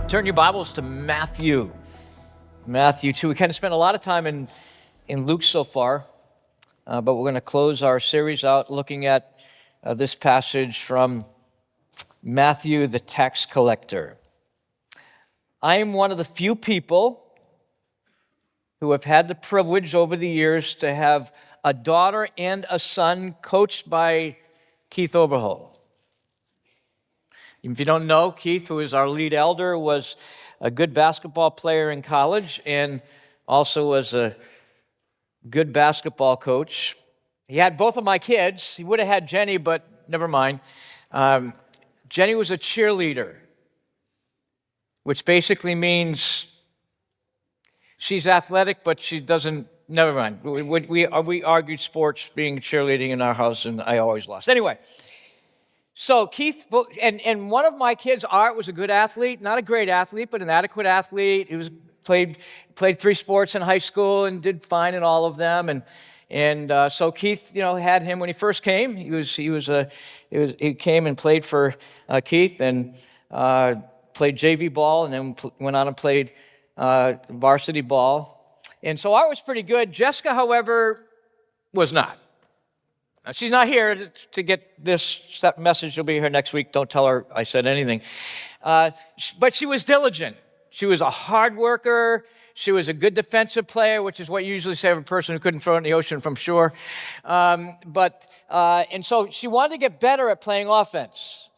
Turn your Bibles to Matthew 2. We kind of spent a lot of time in Luke so far, but we're going to close our series out looking at this passage from Matthew, the tax collector. I am one of the few people who have had the privilege over the years to have a daughter and a son coached by Keith Overholt. If you don't know, Keith, who is our lead elder, was a good basketball player in college and also was a good basketball coach. He had both of my kids. He would have had Jenny, but never mind. Jenny was a cheerleader, which basically means she's athletic, but she doesn't, never mind. We argued sports being cheerleading in our house, and I always lost. Anyway. So Keith, and one of my kids, Art, was a good athlete, not a great athlete, but an adequate athlete. He played 3 sports in high school and did fine in all of them. And so Keith, had him when he first came. He came and played for Keith and played JV ball, and then went on and played varsity ball. And so Art was pretty good. Jessica, however, was not. She's not here to get this message. She'll be here next week. Don't tell her I said anything. But she was diligent. She was a hard worker. She was a good defensive player, which is what you usually say of a person who couldn't throw it in the ocean from shore. And so she wanted to get better at playing offense.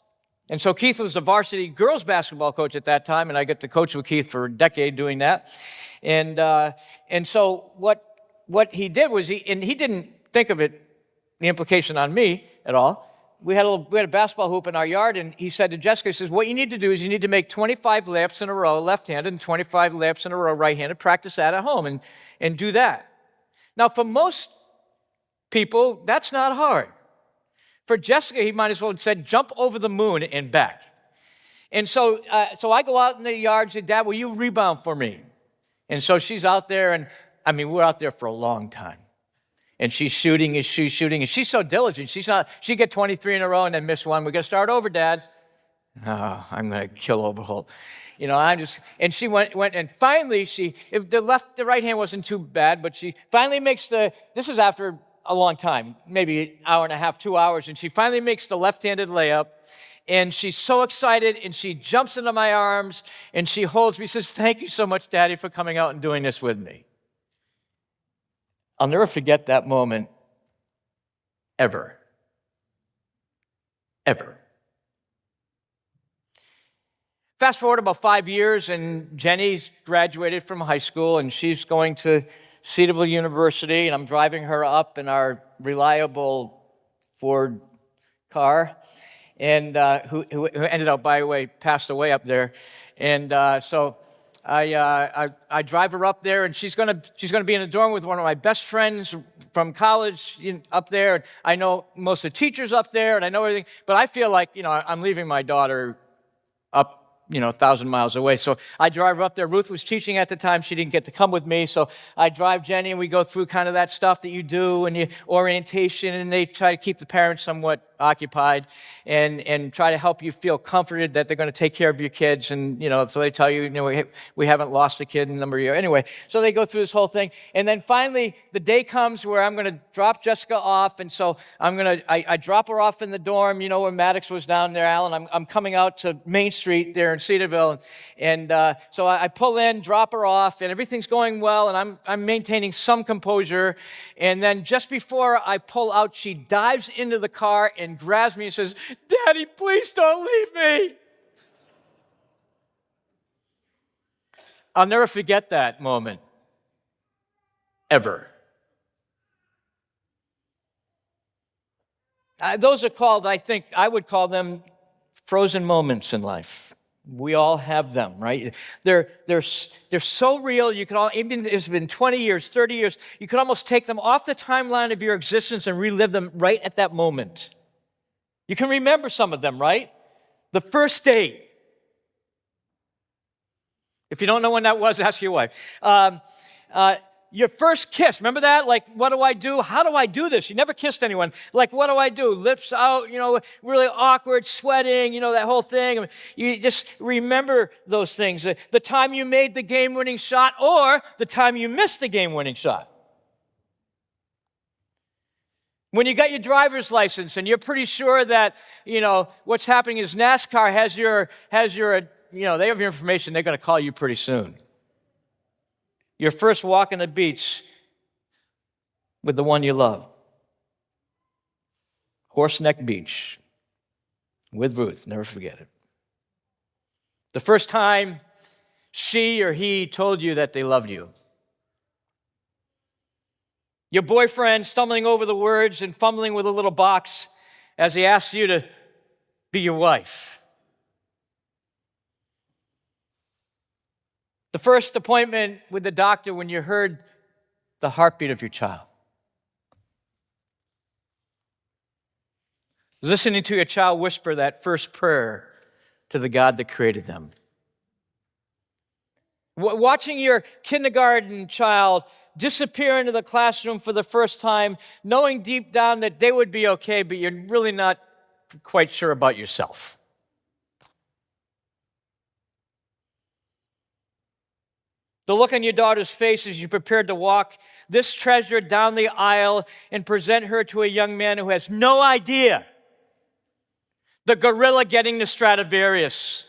And so Keith was the varsity girls basketball coach at that time, and I got to coach with Keith for a decade doing that. And so what he did was he didn't think of it, the implication on me at all. We had a basketball hoop in our yard, and he said to Jessica, he says, what you need to do is you need to make 25 layups in a row left-handed and 25 layups in a row right-handed. Practice that at home and do that. Now, for most people, that's not hard. For Jessica, he might as well have said, jump over the moon and back. And so I go out in the yard and say, Dad, will you rebound for me? And so she's out there, and we're out there for a long time. And she's shooting, and she's so diligent. She get 23 in a row and then miss one. We're going to start over, Dad. Oh, I'm going to kill Overholt. And she went, and finally the right hand wasn't too bad, but she finally makes this is after a long time, maybe an hour and a half, 2 hours, and she finally makes the left-handed layup, and she's so excited, and she jumps into my arms, and she holds me, says, thank you so much, Daddy, for coming out and doing this with me. I'll never forget that moment, ever. Ever. Fast forward about 5 years, and Jenny's graduated from high school, and she's going to Cedarville University, and I'm driving her up in our reliable Ford car, and who ended up, by the way, passed away up there. And so I drive her up there, and she's gonna be in a dorm with one of my best friends from college up there. I know most of the teachers up there, and I know everything. But I feel like I'm leaving my daughter up 1,000 miles away. So I drive her up there. Ruth was teaching at the time. She didn't get to come with me. So I drive Jenny, and we go through kind of that stuff that you do and your orientation, and they try to keep the parents somewhat occupied and try to help you feel comforted that they're going to take care of your kids. And, so they tell you, we haven't lost a kid in a number of years. Anyway, so they go through this whole thing. And then finally, the day comes where I'm going to drop Jessica off. And so I drop her off in the dorm, where Maddox was down there, Alan. I'm coming out to Main Street there in Cedarville. And so I pull in, drop her off, and everything's going well. And I'm maintaining some composure. And then just before I pull out, she dives into the car and grabs me and says, Daddy, please don't leave me. I'll never forget that moment, ever. Those are called, I would call them frozen moments in life. We all have them, right? They're so real. Even if it's been 20 years, 30 years, you could almost take them off the timeline of your existence and relive them right at that moment. You can remember some of them, right? The first date. If you don't know when that was, ask your wife. your first kiss, remember that? Like, what do I do? How do I do this? You never kissed anyone. Like, what do I do? Lips out, really awkward, sweating, that whole thing. You just remember those things. The time you made the game-winning shot or the time you missed the game-winning shot. When you got your driver's license and you're pretty sure that, what's happening is NASCAR has your, they have your information, they're going to call you pretty soon. Your first walk on the beach with the one you love. Horseneck Beach with Ruth, never forget it. The first time she or he told you that they loved you. Your boyfriend stumbling over the words and fumbling with a little box as he asked you to be your wife. The first appointment with the doctor when you heard the heartbeat of your child. Listening to your child whisper that first prayer to the God that created them. Watching your kindergarten child disappear into the classroom for the first time, knowing deep down that they would be okay, but you're really not quite sure about yourself. The look on your daughter's face as you prepared to walk this treasure down the aisle and present her to a young man who has no idea. The gorilla getting the Stradivarius.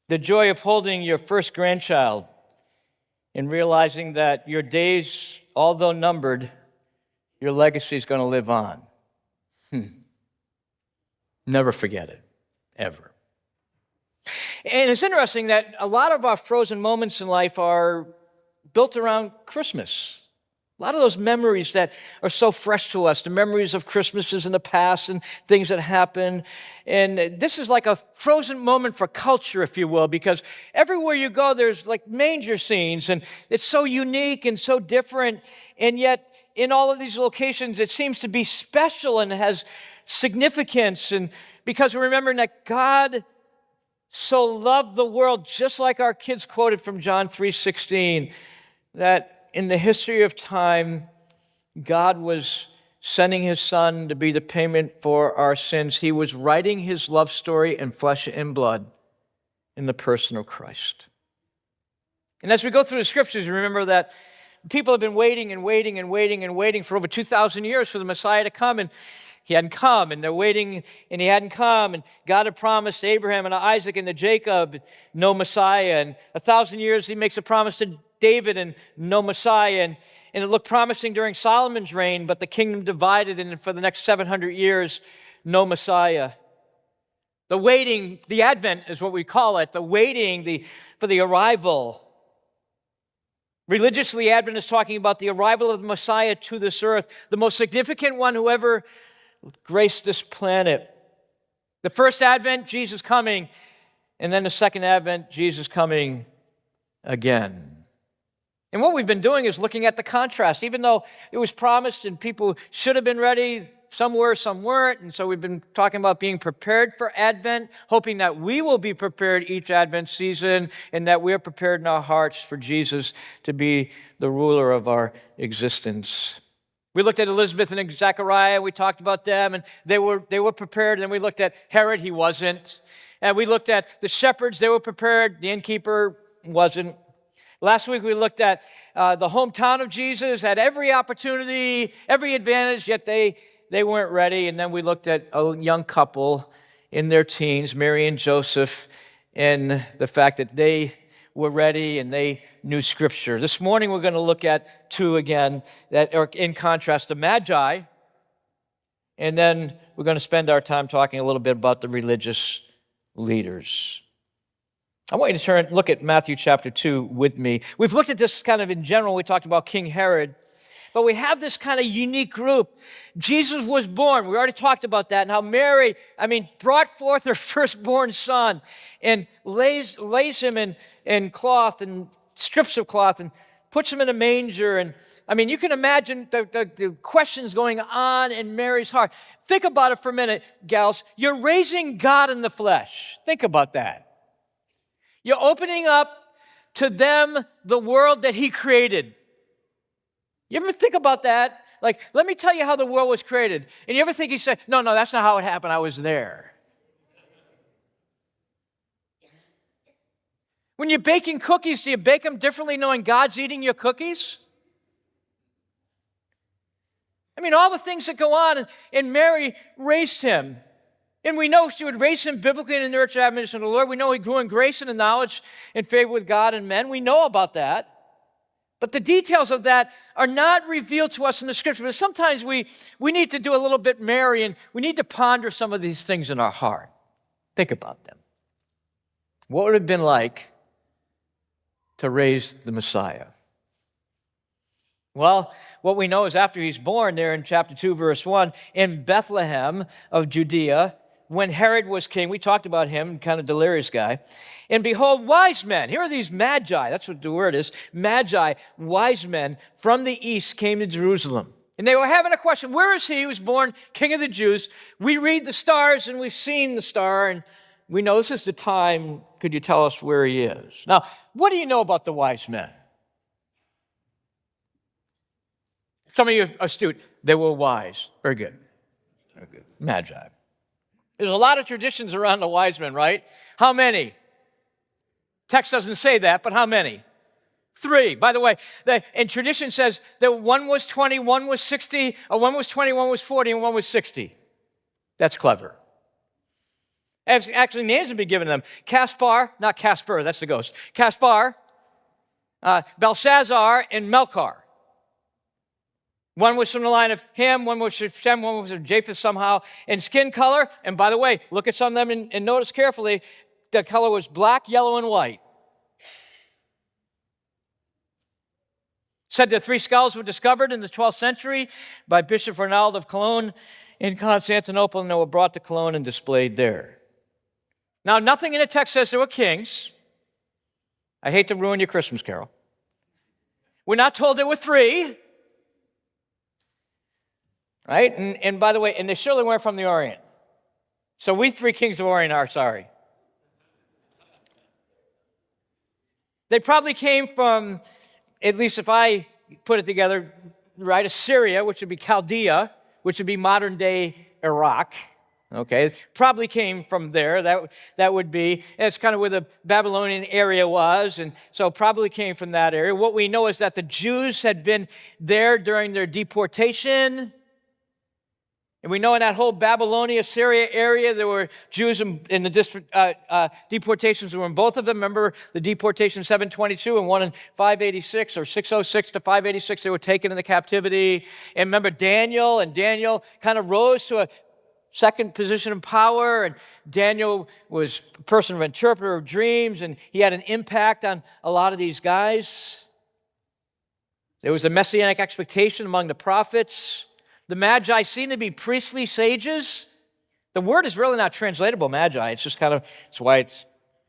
The joy of holding your first grandchild and realizing that your days, although numbered, your legacy is going to live on. Never forget it, ever. And it's interesting that a lot of our frozen moments in life are built around Christmas. A lot of those memories that are so fresh to us, the memories of Christmases in the past and things that happen. And this is like a frozen moment for culture, if you will, because everywhere you go, there's like manger scenes, and it's so unique and so different. And yet, in all of these locations, it seems to be special and has significance. And because we're remembering that God so loved the world, just like our kids quoted from John 3:16, that in the history of time, God was sending his son to be the payment for our sins. He was writing his love story in flesh and blood in the person of Christ. And as we go through the scriptures, remember that people have been waiting and waiting and waiting and waiting for over 2,000 years for the Messiah to come, and he hadn't come, and they're waiting, and he hadn't come, and God had promised Abraham and Isaac and to Jacob no Messiah, and 1,000 years he makes a promise to David and no Messiah, and it looked promising during Solomon's reign, but the kingdom divided, and for the next 700 years, no Messiah. The waiting, the Advent is what we call it, the waiting for the arrival. Religiously, Advent is talking about the arrival of the Messiah to this earth, the most significant one who ever graced this planet. The first Advent, Jesus coming, and then the second Advent, Jesus coming again. And what we've been doing is looking at the contrast. Even though it was promised and people should have been ready, some were, some weren't. And so we've been talking about being prepared for Advent, hoping that we will be prepared each Advent season and that we're prepared in our hearts for Jesus to be the ruler of our existence. We looked at Elizabeth and Zechariah. We talked about them, and they were prepared. And then we looked at Herod. He wasn't. And we looked at the shepherds. They were prepared. The innkeeper wasn't. Last week we looked at the hometown of Jesus, had every opportunity, every advantage, yet they weren't ready. And then we looked at a young couple in their teens, Mary and Joseph, and the fact that they were ready and they knew Scripture. This morning we're going to look at two again that are in contrast, the Magi, and then we're going to spend our time talking a little bit about the religious leaders. I want you to look at Matthew chapter 2 with me. We've looked at this kind of in general. We talked about King Herod. But we have this kind of unique group. Jesus was born. We already talked about that. And how Mary, brought forth her firstborn son and lays him in cloth and strips of cloth and puts him in a manger. And you can imagine the questions going on in Mary's heart. Think about it for a minute, gals. You're raising God in the flesh. Think about that. You're opening up to them the world that he created. You ever think about that? Like, let me tell you how the world was created. And you ever think he said, no, that's not how it happened. I was there. When you're baking cookies, do you bake them differently knowing God's eating your cookies? I mean, all the things that go on, and Mary raised him. And we know she would raise him biblically in the nurture and admonition of the Lord. We know he grew in grace and in knowledge and favor with God and men. We know about that. But the details of that are not revealed to us in the Scripture. But sometimes we need to do a little bit Mary, and we need to ponder some of these things in our heart. Think about them. What would it have been like to raise the Messiah? Well, what we know is after he's born there in chapter 2, verse 1, in Bethlehem of Judea, when Herod was king, we talked about him, kind of delirious guy, and behold, wise men, here are these magi, that's what the word is, magi, wise men from the east came to Jerusalem. And they were having a question, where is he who was born king of the Jews? We read the stars and we've seen the star, and we know this is the time. Could you tell us where he is? Now, what do you know about the wise men? Some of you are astute. They were wise. Very good. Very good. Magi. There's a lot of traditions around the wise men, right? How many? Text doesn't say that, but how many? 3. By the way, and tradition says that one was 20, one was 60, or one was 20, one was 40, and one was 60. That's clever. Actually, names have been given to them. Caspar, not Casper, that's the ghost. Caspar, Belshazzar, and Melchior. One was from the line of Ham, one was from Shem, one was from Japheth somehow. And skin color, and by the way, look at some of them and notice carefully, the color was black, yellow, and white. Said that 3 skulls were discovered in the 12th century by Bishop Ronald of Cologne in Constantinople, and they were brought to Cologne and displayed there. Now, nothing in the text says they were kings. I hate to ruin your Christmas carol. We're not told there were 3. Right? And by the way, and they surely weren't from the Orient. So we 3 kings of Orient are sorry. They probably came from, at least if I put it together, right, Assyria, which would be Chaldea, which would be modern day Iraq. Okay, probably came from there. That would be, it's kind of where the Babylonian area was, and so probably came from that area. What we know is that the Jews had been there during their deportation. And we know in that whole Babylonia, Syria area, there were Jews in the deportations were in both of them. Remember the deportation 722 and one in 586 or 606 to 586, they were taken into captivity. And remember Daniel kind of rose to a second position of power, and Daniel was a person of interpreter of dreams, and he had an impact on a lot of these guys. There was a messianic expectation among the prophets. The Magi seem to be priestly sages. The word is really not translatable, Magi. It's just kind of, that's why it's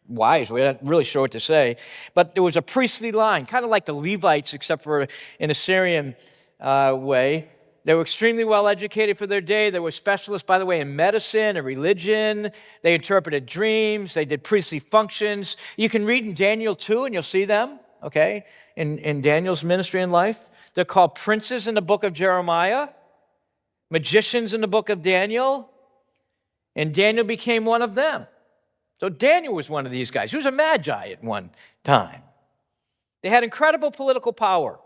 wise. We're not really sure what to say. But there was a priestly line, kind of like the Levites, except for in a Syrian way. They were extremely well educated for their day. They were specialists, by the way, in medicine and religion. They interpreted dreams. They did priestly functions. You can read in Daniel 2, and you'll see them, okay, in Daniel's ministry and life. They're called princes in the book of Jeremiah, magicians in the book of Daniel, and Daniel became one of them. So Daniel was one of these guys. He was a magi at one time. They had incredible political power.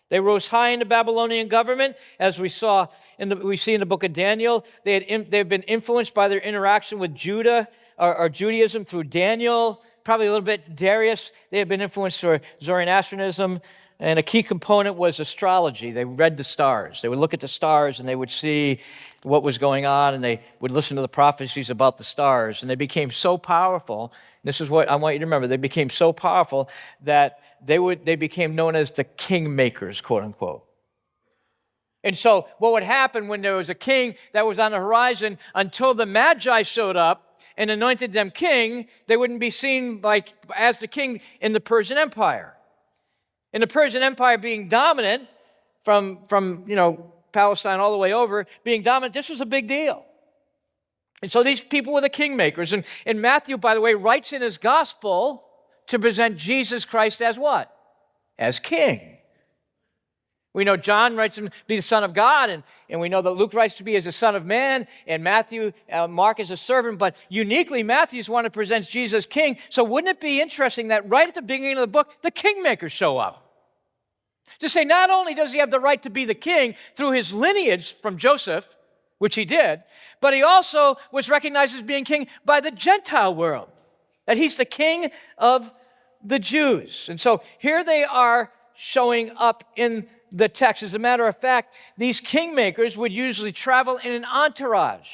They rose high in the Babylonian government, as we see in the book of Daniel. They've been influenced by their interaction with Judah or Judaism through Daniel, probably a little bit Darius. They had been influenced through Zoroastrianism. And a key component was astrology. They read the stars. They would look at the stars and they would see what was going on, and they would listen to the prophecies about the stars. And they became so powerful. This is what I want you to remember. They became so powerful that they became known as the kingmakers, quote unquote. And so what would happen when there was a king that was on the horizon, until the Magi showed up and anointed them king, they wouldn't be seen as the king in the Persian Empire. And the Persian Empire being dominant from Palestine all the way over, being dominant, this was a big deal. And so these people were the kingmakers. And Matthew, by the way, writes in his gospel to present Jesus Christ as what? As king. We know John writes to be the Son of God, and we know that Luke writes to be as a Son of Man, and Mark is a servant, but uniquely Matthew's one that presents Jesus king. So wouldn't it be interesting that right at the beginning of the book, the kingmakers show up? To say not only does he have the right to be the king through his lineage from Joseph, which he did, but he also was recognized as being king by the Gentile world, that he's the king of the Jews. And so here they are showing up in the text. As a matter of fact, these kingmakers would usually travel in an entourage.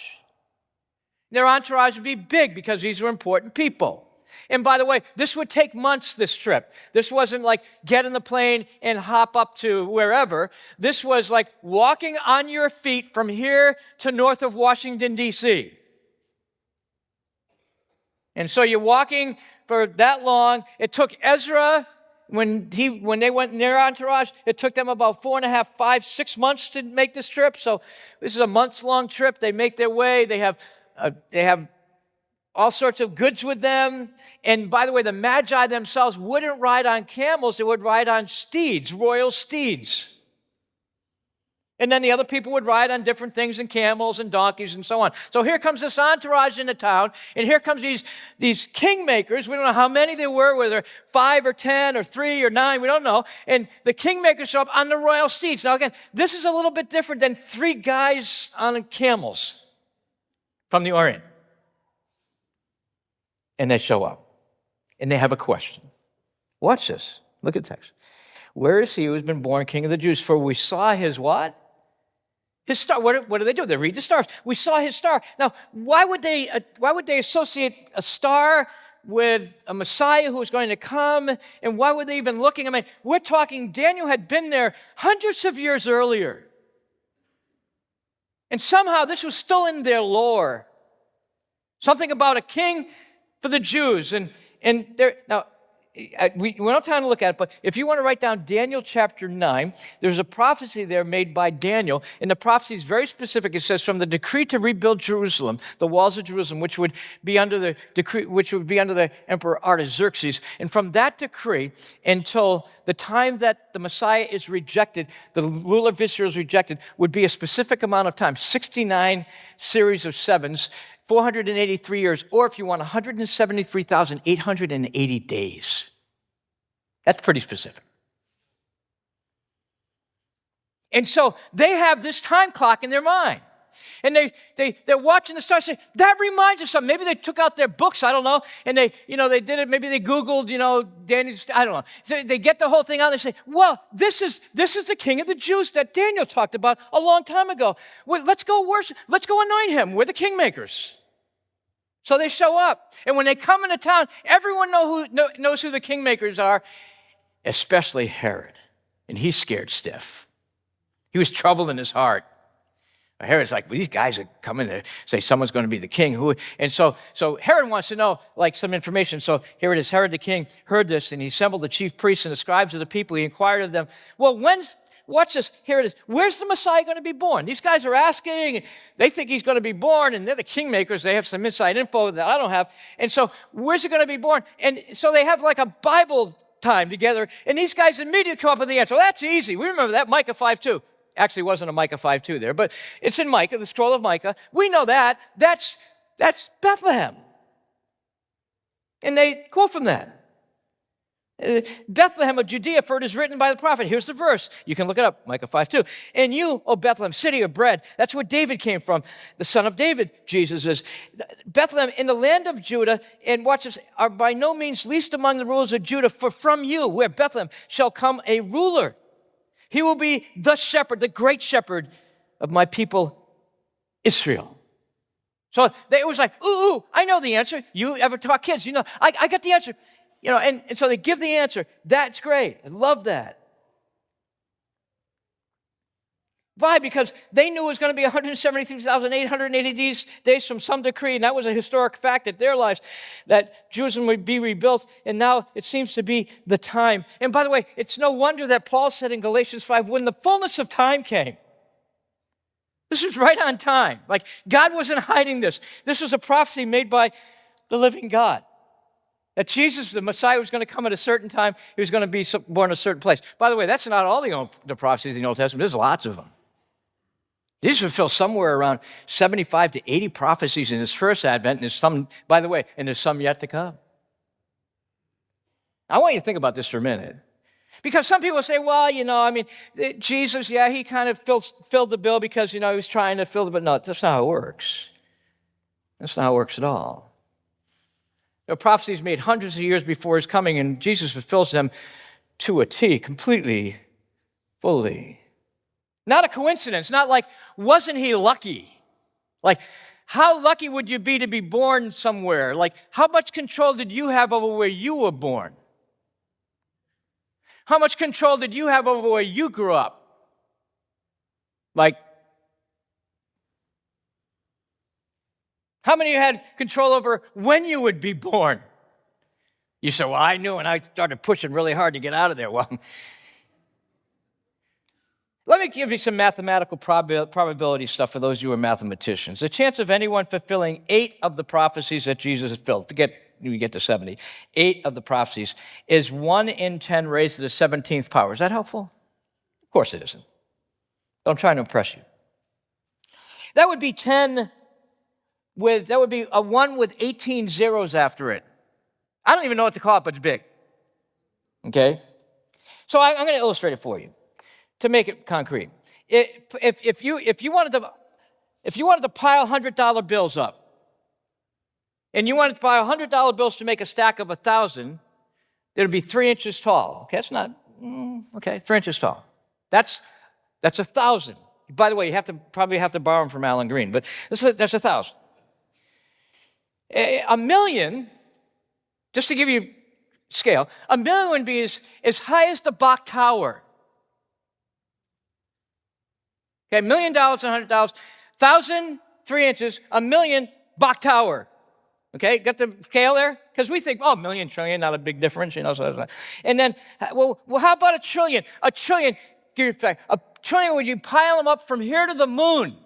Their entourage would be big because these were important people. And by the way, this would take months, this trip. This wasn't like get in the plane and hop up to wherever. This was like walking on your feet from here to north of Washington, D.C. And so you're walking for that long. It took Ezra, when they went in their entourage, it took them about 4.5, 5, 6 months to make this trip. So this is a months-long trip. They make their way. They have all sorts of goods with them. And by the way, the Magi themselves wouldn't ride on camels. They would ride on steeds, royal steeds. And then the other people would ride on different things, and camels and donkeys and so on. So here comes this entourage into town, and here comes these kingmakers. We don't know how many there were, whether 5 or 10 or 3 or 9, we don't know. And the kingmakers show up on the royal steeds. Now again, this is a little bit different than 3 guys on camels from the Orient. And they show up, and they have a question. Watch this. Look at the text. Where is he who has been born king of the Jews? For we saw his what? His star. What do they do? They read the stars. We saw his star. Now, why would they associate a star with a Messiah who was going to come? And why were they even looking? I mean, we're talking Daniel had been there hundreds of years earlier. And somehow this was still in their lore. Something about a king for the Jews. And now, we don't have time to look at it, but if you want to write down Daniel chapter 9, there's a prophecy there made by Daniel, and the prophecy is very specific. It says, from the decree to rebuild Jerusalem, the walls of Jerusalem, which would be under the Emperor Artaxerxes, and from that decree until the time that the Messiah is rejected, the ruler of Israel is rejected, would be a specific amount of time, 69 series of sevens, 483 years, or if you want, 173,880 days. That's pretty specific. And so they have this time clock in their mind. And they're watching the stars, say, that reminds us of something. Maybe they took out their books, I don't know, and they did it, maybe they Googled, Daniel's, I don't know. So they get the whole thing out, and they say, well, this is the king of the Jews that Daniel talked about a long time ago. Well, let's go worship, let's go anoint him. We're the kingmakers. So they show up, and when they come into town, everyone knows who the kingmakers are, especially Herod, and he's scared stiff. He was troubled in his heart. Herod's like, well, these guys are coming to say someone's going to be the king. And so Herod wants to know, some information. So here it is. Herod the king heard this, and he assembled the chief priests and the scribes of the people. He inquired of them, well, watch this, here it is. Where's the Messiah going to be born? These guys are asking. They think he's going to be born, and they're the kingmakers. They have some inside info that I don't have. And so where's he going to be born? And so they have a Bible time together, and these guys immediately come up with the answer. Well, that's easy. We remember that, Micah 5:2. Actually, it wasn't a Micah 5:2 there, but it's in Micah, the scroll of Micah. We know that. That's Bethlehem. And they quote from that. Bethlehem of Judea, for it is written by the prophet. Here's the verse. You can look it up, Micah 5:2. And you, O Bethlehem, city of bread, that's where David came from. The son of David, Jesus is. Bethlehem, in the land of Judah, and watch this, are by no means least among the rulers of Judah, for from you, where Bethlehem, shall come a ruler. He will be the shepherd, the great shepherd of my people, Israel. So it was like, ooh, I know the answer. You ever taught kids? I got the answer. And so they give the answer. That's great. I love that. Why? Because they knew it was going to be 173,880 days from some decree, and that was a historic fact in their lives, that Jerusalem would be rebuilt, and now it seems to be the time. And by the way, it's no wonder that Paul said in Galatians 5, when the fullness of time came, this was right on time. Like, God wasn't hiding this. This was a prophecy made by the living God. That Jesus, the Messiah, was going to come at a certain time. He was going to be born in a certain place. By the way, that's not all the prophecies in the Old Testament. There's lots of them. Jesus fulfills somewhere around 75 to 80 prophecies in his first advent, and there's some, by the way, and there's some yet to come. I want you to think about this for a minute. Because some people say, well, Jesus, he kind of filled the bill because, he was trying to fill the bill. No, that's not how it works. That's not how it works at all. There are prophecies made hundreds of years before his coming, and Jesus fulfills them to a T, completely, fully. Not a coincidence, not like, wasn't he lucky? Like, how lucky would you be to be born somewhere? Like, how much control did you have over where you were born? How much control did you have over where you grew up? Like, how many of you had control over when you would be born? You say, well, I knew, and I started pushing really hard to get out of there. Well, let me give you some mathematical probability stuff for those of you who are mathematicians. The chance of anyone fulfilling 8 of the prophecies that Jesus fulfilled, forget we get to 70, 8 of the prophecies, is 1 in 10 raised to the 17th power. Is that helpful? Of course it isn't. I'm trying to impress you. That would be that would be a 1 with 18 zeros after it. I don't even know what to call it, but it's big. Okay? So I'm going to illustrate it for you to make it concrete. If you wanted to pile $100 bills up, and you wanted to pile $100 bills to make a stack of 1,000, it would be 3 inches tall. Okay, that's not, 3 inches tall. That's 1,000. By the way, you probably have to borrow them from Alan Green, but that's 1,000. A million, just to give you scale, a million would be as high as the Bach Tower. Okay, $1 million, $100, 1,000, 3 inches, a million, Bach Tower. Okay, got the scale there? Because we think, million, trillion, not a big difference, And then, well, how about a trillion? A trillion, give you back. A trillion, would you pile them up from here to the moon?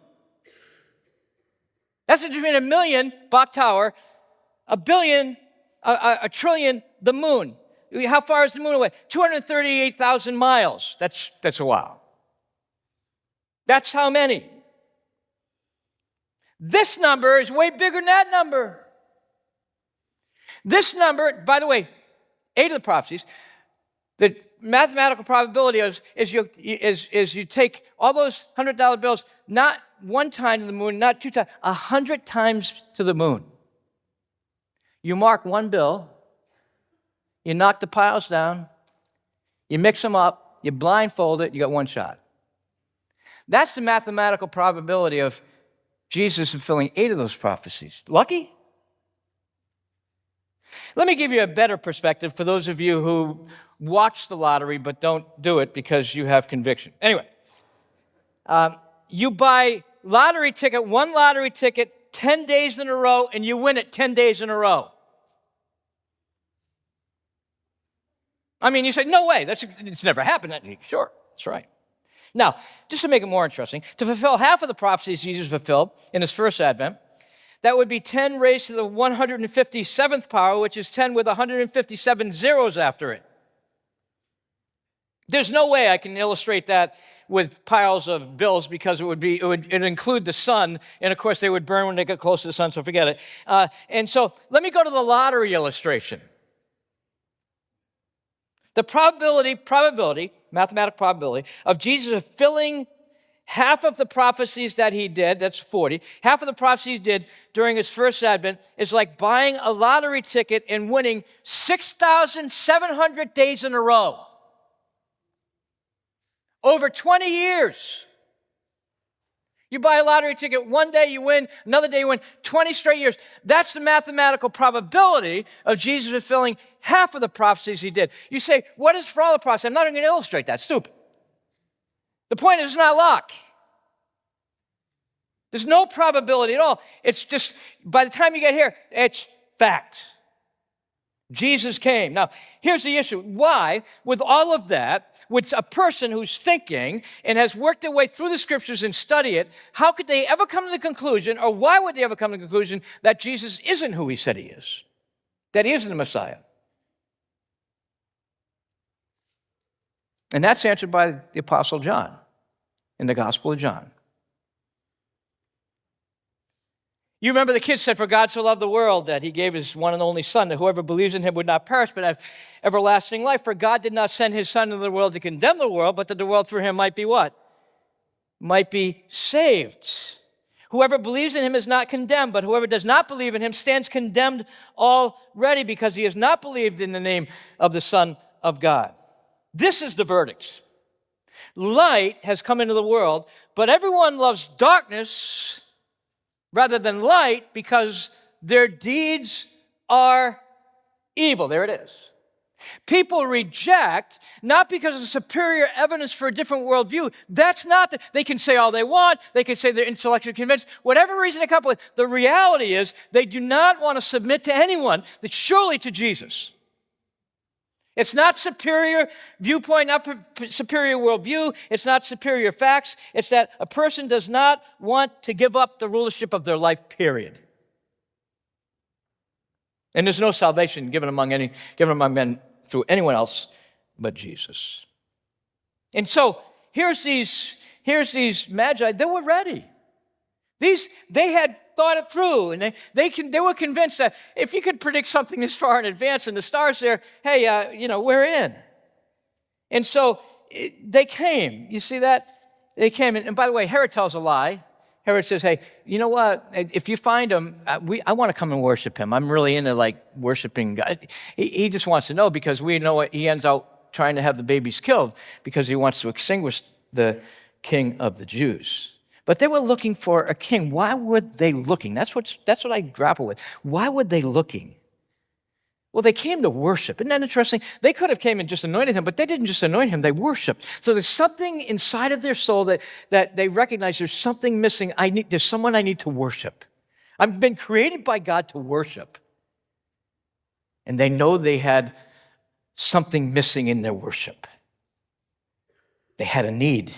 That's the difference between a million, Bach Tower, a billion, a trillion, the moon. How far is the moon away? 238,000 miles. That's a while. That's how many. This number is way bigger than that number. This number, by the way, 8 of the prophecies, the mathematical probability is you take all those $100 bills, not 1 time to the moon, not 2 times, 100 times to the moon. You mark 1 bill, you knock the piles down, you mix them up, you blindfold it, you got 1 shot. That's the mathematical probability of Jesus fulfilling 8 of those prophecies. Lucky? Let me give you a better perspective for those of you who watch the lottery but don't do it because you have conviction. Anyway, you buy one lottery ticket 10 days in a row, and you win it 10 days in a row. I mean, you say, no way, it's never happened. Sure, that's right. Now, just to make it more interesting, to fulfill half of the prophecies Jesus fulfilled in his first advent, that would be 10 raised to the 157th power, which is 10 with 157 zeros after it. There's no way I can illustrate that with piles of bills because it would include the sun, and of course they would burn when they get close to the sun, so forget it. And so let me go to the lottery illustration. The mathematical probability of Jesus fulfilling half of the prophecies that he did, that's 40, half of the prophecies he did during his first advent is like buying a lottery ticket and winning 6,700 days in a row. Over 20 years. You buy a lottery ticket, one day you win, another day you win, 20 straight years. That's the mathematical probability of Jesus fulfilling half of the prophecies he did. You say, what is for all the prophecies? I'm not even going to illustrate that. Stupid. The point is, it's not luck. There's no probability at all. It's just, by the time you get here, it's fact. Jesus came. Now, here's the issue. Why, with all of that, would a person who's thinking and has worked their way through the scriptures and study it, how could they ever come to the conclusion, or why would they ever come to the conclusion that Jesus isn't who he said he is? that he is the Messiah. And that's answered by the Apostle John in the Gospel of John. You remember the kid said, "For God so loved the world that he gave his one and only Son, that whoever believes in him would not perish but have everlasting life. For God did not send his Son into the world to condemn the world, but that the world through him might be" what? Might be saved. Whoever believes in him is not condemned, but whoever does not believe in him stands condemned already, because he has not believed in the name of the Son of God. This is the verdict. Light has come into the world, but everyone loves darkness rather than light because their deeds are evil. There it is. People reject, not because of superior evidence for a different worldview. That's not, they can say all they want. They can say they're intellectually convinced. Whatever reason they come up with, the reality is they do not want to submit to anyone, but surely to Jesus. It's not superior viewpoint, not superior worldview. It's not superior facts. It's that a person does not want to give up the rulership of their life, period. And there's no salvation given among men through anyone else but Jesus. And so here's these magi. They were ready. They had thought it through, and they were convinced that if you could predict something this far in advance and the stars there, hey, we're in. And so they came. You see that? They came. And by the way, Herod tells a lie. Herod says, hey, you know what? If you find him, I want to come and worship him. I'm really into worshiping God. He just wants to know, because we know he ends out trying to have the babies killed because he wants to extinguish the king of the Jews. But they were looking for a king. Why were they looking? That's what I grapple with. Why were they looking? Well, they came to worship. Isn't that interesting? They could have came and just anointed him, but they didn't just anoint him, they worshiped. So there's something inside of their soul that they recognize there's something missing. There's someone I need to worship. I've been created by God to worship. And they know they had something missing in their worship. They had a need.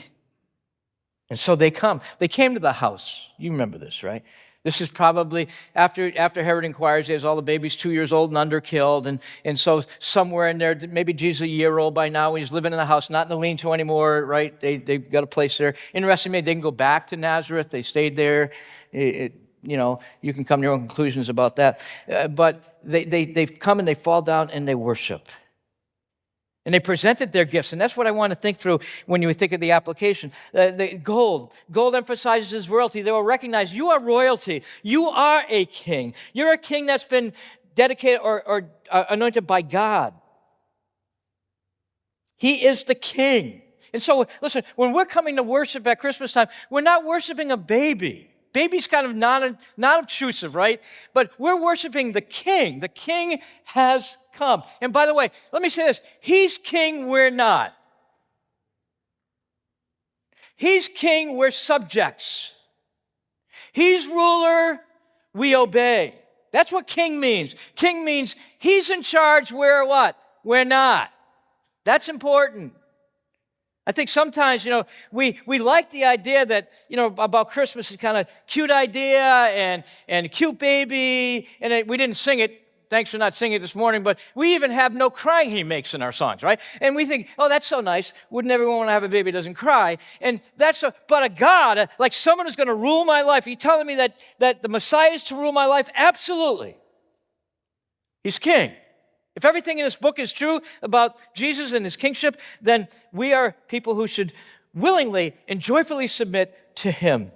And so they came to the house. You remember this, right? This is probably after Herod inquires, he has all the babies 2 years old and under killed. And so somewhere in there, maybe Jesus a year old by now, he's living in the house, not in the lean-to anymore, right? They've got a place there. Interestingly, they can go back to Nazareth. They stayed there. You can come to your own conclusions about that. But they've come and they fall down and they worship. And they presented their gifts. And that's what I want to think through when you think of the application. The gold. Gold emphasizes his royalty. They will recognize you are royalty. You are a king. You're a king that's been dedicated or anointed by God. He is the king. And so, listen, when we're coming to worship at Christmas time, we're not worshiping a baby. Baby's kind of not obtrusive, right? But we're worshiping the king. The king has come. And by the way, let me say this. He's king, we're not. He's king, we're subjects. He's ruler, we obey. That's what king means. King means he's in charge, we're what? We're not. That's important. I think sometimes, we like the idea that, about Christmas is kind of cute idea and cute baby, and we didn't sing it. Thanks for not singing it this morning, but we even have no crying he makes in our songs, right? And we think, oh, that's so nice. Wouldn't everyone want to have a baby that doesn't cry? And but a God, like someone who's going to rule my life. Are you telling me that the Messiah is to rule my life? Absolutely. He's king. If everything in this book is true about Jesus and his kingship, then we are people who should willingly and joyfully submit to him.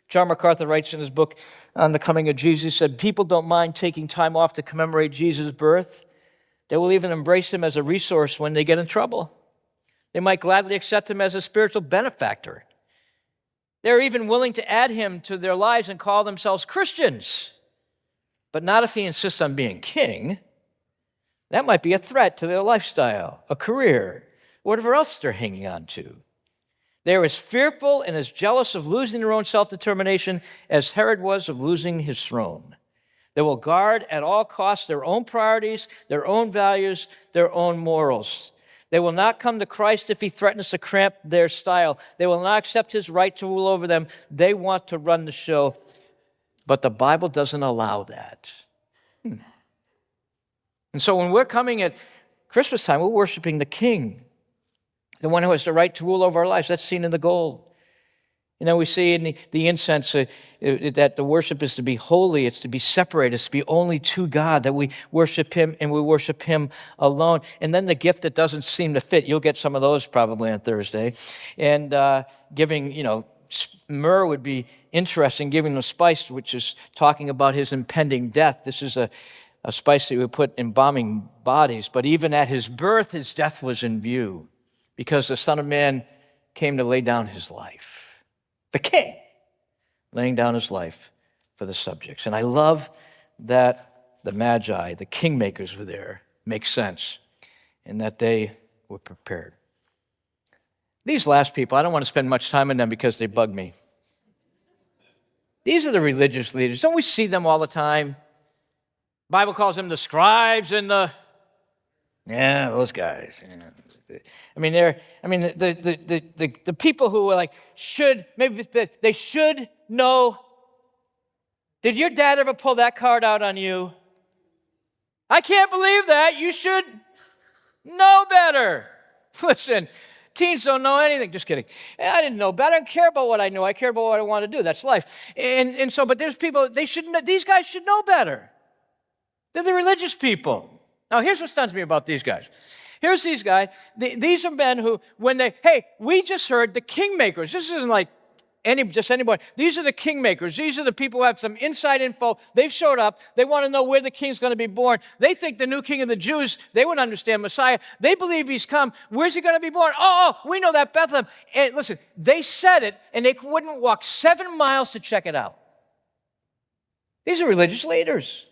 John MacArthur writes in his book on the coming of Jesus, he said, people don't mind taking time off to commemorate Jesus' birth. They will even embrace him as a resource when they get in trouble. They might gladly accept him as a spiritual benefactor. They're even willing to add him to their lives and call themselves Christians. But not if he insists on being king. That might be a threat to their lifestyle, a career, whatever else they're hanging on to. They're as fearful and as jealous of losing their own self-determination as Herod was of losing his throne. They will guard at all costs their own priorities, their own values, their own morals. They will not come to Christ if he threatens to cramp their style. They will not accept his right to rule over them. They want to run the show. But the Bible doesn't allow that. And so when we're coming at Christmas time, we're worshiping the King, the one who has the right to rule over our lives. That's seen in the gold. You know, we see in the incense that the worship is to be holy, it's to be separated, it's to be only to God, that we worship Him and we worship Him alone. And then the gift that doesn't seem to fit, you'll get some of those probably on Thursday. And giving, myrrh would be interesting, giving the spice, which is talking about His impending death. This is a spice that we would put embalming bodies. But even at His birth, His death was in view, because the Son of Man came to lay down His life. The King laying down His life for the subjects. And I love that the Magi, the kingmakers were there, makes sense, and that they were prepared. These last people, I don't want to spend much time on them because they bug me. These are the religious leaders. Don't we see them all the time? The Bible calls them the scribes and those guys. Yeah. The people who are like, they should know. Did your dad ever pull that card out on you? I can't believe that. You should know better. Listen, teens don't know anything. Just kidding. I didn't know better. I don't care about what I know. I care about what I want to do. That's life. But there's people, these guys should know better. They're the religious people. Now, here's what stuns me about these guys. Here's these guys. These are men who, we just heard the kingmakers. This isn't like just anybody. These are the kingmakers. These are the people who have some inside info. They've showed up. They want to know where the king's going to be born. They think the new king of the Jews, they would understand Messiah. They believe he's come. Where's he going to be born? Oh, we know that, Bethlehem. And listen, they said it, and they wouldn't walk 7 miles to check it out. These are religious leaders.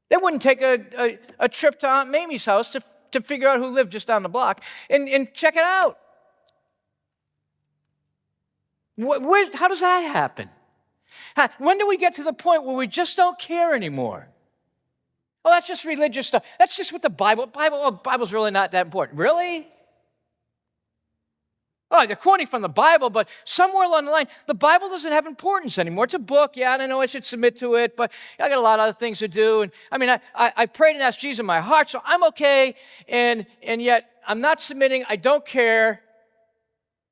They wouldn't take a trip to Aunt Mamie's house to figure out who lived just down the block and check it out. How does that happen? When do we get to the point where we just don't care anymore? Oh, that's just religious stuff. That's just what the Bible's really not that important. Really? Oh, they're quoting from the Bible, but somewhere along the line, the Bible doesn't have importance anymore. It's a book, and I know I should submit to it, but I got a lot of other things to do. And I prayed and asked Jesus in my heart, so I'm okay, and yet I'm not submitting, I don't care,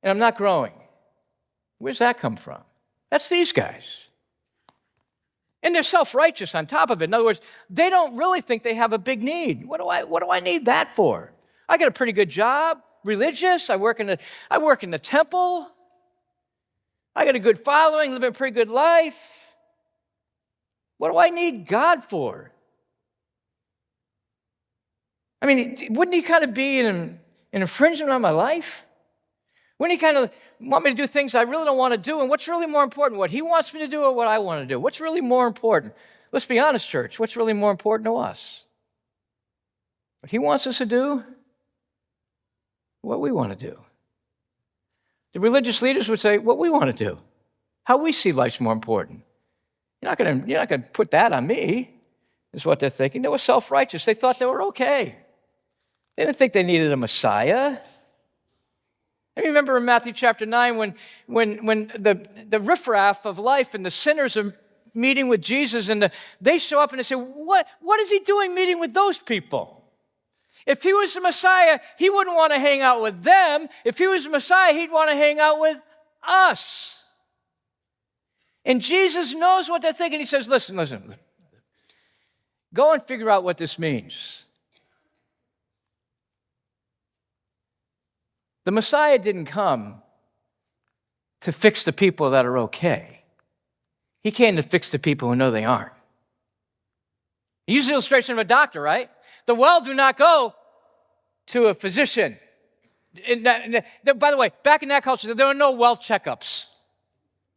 and I'm not growing. Where's that come from? That's these guys. And they're self-righteous on top of it. In other words, they don't really think they have a big need. What do I need that for? I got a pretty good job. Religious. I work in the temple. I got a good following, live a pretty good life. What do I need God for? Wouldn't He kind of be an infringement on my life? Wouldn't He kind of want me to do things I really don't want to do? And what's really more important, what He wants me to do or what I want to do? What's really more important? Let's be honest, church. What's really more important to us? What He wants us to do? What we want to do. The religious leaders would say, what we want to do. How we see life's more important. You're not going to put that on me, is what they're thinking. They were self-righteous. They thought they were okay. They didn't think they needed a Messiah. I remember in Matthew chapter 9 when the riffraff of life and the sinners are meeting with Jesus, and they show up and they say, what is He doing meeting with those people? If He was the Messiah, He wouldn't want to hang out with them. If He was the Messiah, He'd want to hang out with us. And Jesus knows what they're thinking. He says, listen. Go and figure out what this means. The Messiah didn't come to fix the people that are okay. He came to fix the people who know they aren't. He used the illustration of a doctor, right? The well do not go to a physician. By the way, back in that culture, there were no well checkups.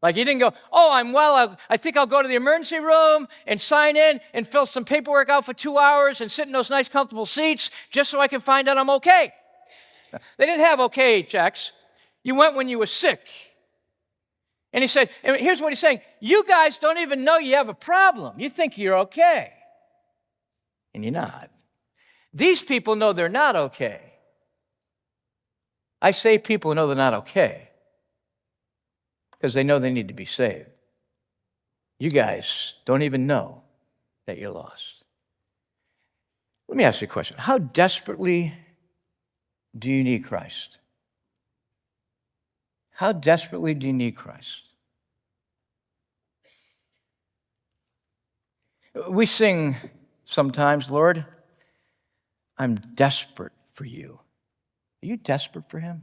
Like you didn't go, oh, I'm well, I think I'll go to the emergency room and sign in and fill some paperwork out for 2 hours and sit in those nice comfortable seats just so I can find out I'm okay. They didn't have okay checks. You went when you were sick. And he said, and here's what he's saying, you guys don't even know you have a problem. You think you're okay. And you're not. These people know they're not okay. I say people know they're not okay because they know they need to be saved. You guys don't even know that you're lost. Let me ask you a question. How desperately do you need Christ? How desperately do you need Christ? We sing sometimes, Lord, I'm desperate for you. Are you desperate for him?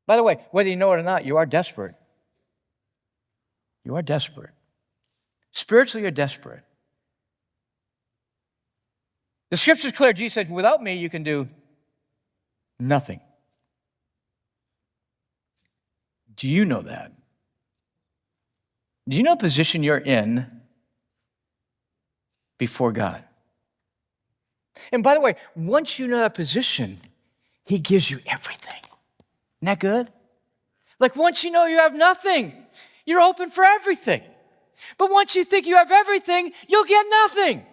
By the way, whether you know it or not, you are desperate. You are desperate. Spiritually, you're desperate. The scripture is clear. Jesus said, without me, you can do nothing. Do you know that? Do you know the position you're in before God? And by the way, once you know that position, he gives you everything. Isn't that good? Like once you know you have nothing, you're open for everything. But once you think you have everything, you'll get nothing.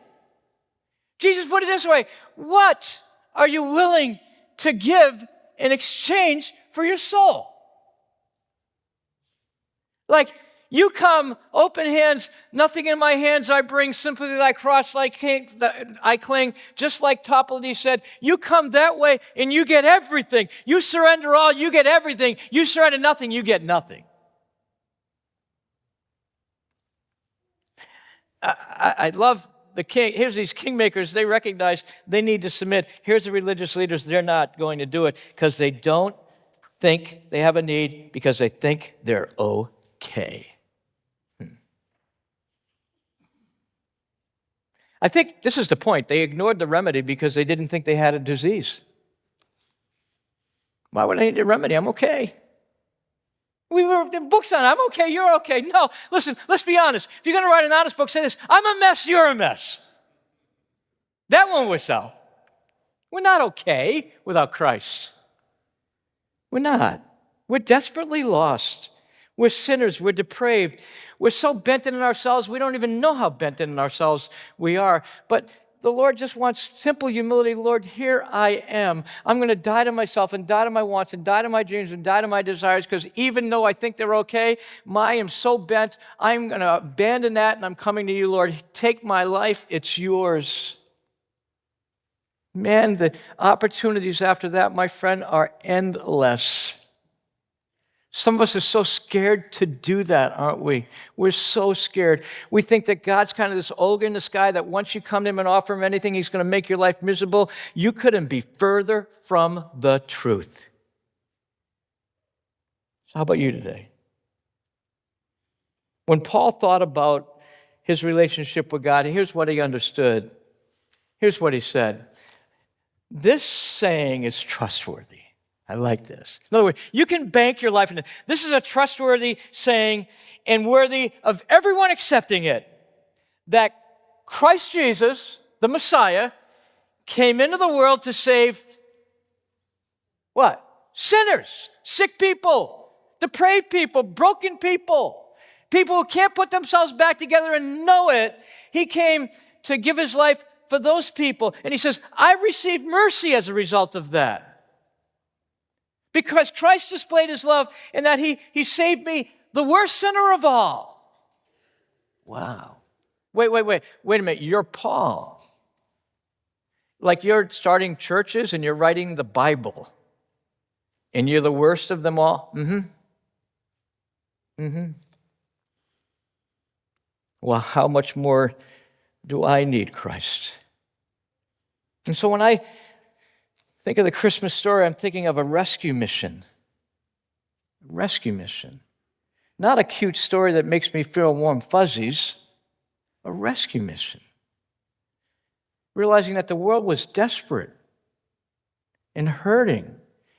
Jesus put it this way, what are you willing to give in exchange for your soul? Like, you come, open hands, nothing in my hands I bring, simply thy cross I cling, just like Toplady said, you come that way and you get everything. You surrender all, you get everything. You surrender nothing, you get nothing. I love the king. Here's these kingmakers, they recognize they need to submit. Here's the religious leaders, they're not going to do it because they don't think they have a need, because they think they're okay. I think this is the point. They ignored the remedy because they didn't think they had a disease. Why would I need a remedy? I'm okay. We were the books on it. I'm okay, you're okay. No, listen, let's be honest. If you're going to write an honest book, say this, I'm a mess, you're a mess. That one will sell. We're not okay without Christ. We're not. We're desperately lost. We're sinners. We're depraved. We're so bent in ourselves, we don't even know how bent in ourselves we are. But the Lord just wants simple humility. Lord, here I am. I'm going to die to myself and die to my wants and die to my dreams and die to my desires, because even though I think they're okay, I am so bent, I'm going to abandon that and I'm coming to you, Lord. Take my life. It's yours. Man, the opportunities after that, my friend, are endless. Some of us are so scared to do that, aren't we? We're so scared. We think that God's kind of this ogre in the sky that once you come to him and offer him anything, he's going to make your life miserable. You couldn't be further from the truth. So how about you today? When Paul thought about his relationship with God, here's what he understood. Here's what he said. This saying is trustworthy. I like this. In other words, you can bank your life in it. This is a trustworthy saying and worthy of everyone accepting it, that Christ Jesus, the Messiah, came into the world to save what? Sinners, sick people, depraved people, broken people, people who can't put themselves back together and know it. He came to give his life for those people. And he says, I received mercy as a result of that. Because Christ displayed his love in that he saved me, the worst sinner of all. Wow. Wait a minute. You're Paul. Like you're starting churches and you're writing the Bible. And you're the worst of them all? Well, how much more do I need Christ? And so when I think of the Christmas story, I'm thinking of a rescue mission. A rescue mission. Not a cute story that makes me feel warm fuzzies. A rescue mission. Realizing that the world was desperate and hurting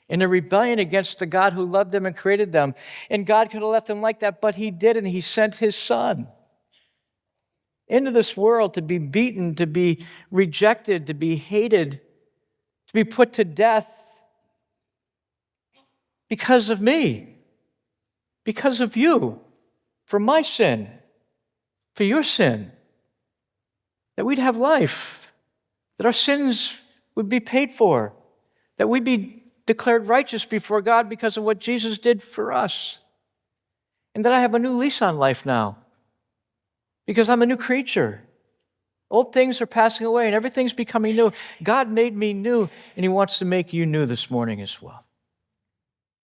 in a rebellion against the God who loved them and created them. And God could have left them like that, but he didn't. He sent his son into this world to be beaten, to be rejected, to be hated, to be put to death because of me, because of you, for my sin, for your sin, that we'd have life, that our sins would be paid for, that we'd be declared righteous before God because of what Jesus did for us, and that I have a new lease on life now because I'm a new creature. Old things are passing away and everything's becoming new. God made me new, and He wants to make you new this morning as well.